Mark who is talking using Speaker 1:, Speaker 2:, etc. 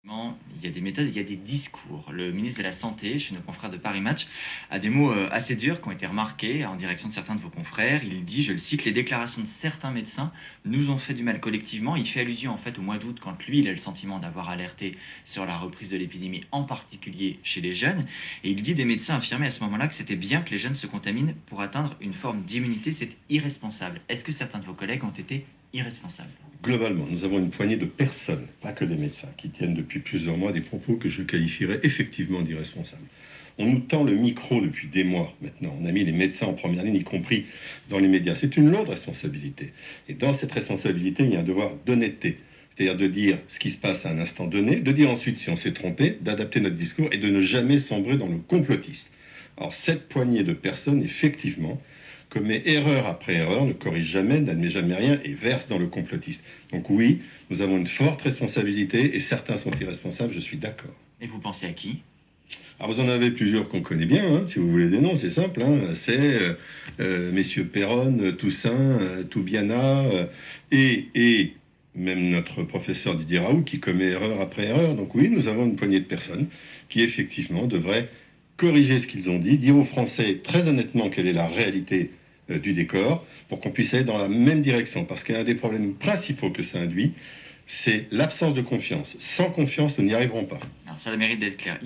Speaker 1: Il y a des méthodes, il y a des discours. Le ministre de la Santé, chez nos confrères de Paris Match, a des mots assez durs qui ont été remarqués en direction de certains de vos confrères. Il dit, je le cite, les déclarations de certains médecins nous ont fait du mal collectivement. Il fait allusion en fait au mois d'août quand lui, il a le sentiment d'avoir alerté sur la reprise de l'épidémie, en particulier chez les jeunes. Et il dit, des médecins affirmaient à ce moment-là que c'était bien que les jeunes se contaminent pour atteindre une forme d'immunité. C'est irresponsable. Est-ce que certains de vos collègues ont été irresponsables?
Speaker 2: Globalement, nous avons une poignée de personnes, pas que des médecins, qui tiennent depuis plusieurs mois des propos que je qualifierais effectivement d'irresponsables. On nous tend le micro depuis des mois maintenant. On a mis les médecins en première ligne, y compris dans les médias. C'est une lourde responsabilité. Et dans cette responsabilité, il y a un devoir d'honnêteté. C'est-à-dire de dire ce qui se passe à un instant donné, de dire ensuite si on s'est trompé, d'adapter notre discours et de ne jamais sombrer dans le complotisme. Alors cette poignée de personnes, effectivement, commet erreur après erreur, ne corrige jamais, n'admet jamais rien et verse dans le complotisme. Donc oui, nous avons une forte responsabilité et certains sont irresponsables, je suis d'accord.
Speaker 1: Et vous pensez à qui?
Speaker 2: Alors vous en avez plusieurs qu'on connaît bien, hein, si vous voulez des noms, c'est simple, hein, c'est messieurs Perron, Toussaint, Toubiana et même notre professeur Didier Raoult qui commet erreur après erreur. Donc oui, nous avons une poignée de personnes qui effectivement devraient corriger ce qu'ils ont dit, dire aux Français très honnêtement quelle est la réalité du décor pour qu'on puisse aller dans la même direction. Parce qu'un des problèmes principaux que ça induit, c'est l'absence de confiance. Sans confiance, nous n'y arriverons pas.
Speaker 1: Alors ça a le mérite d'être clair.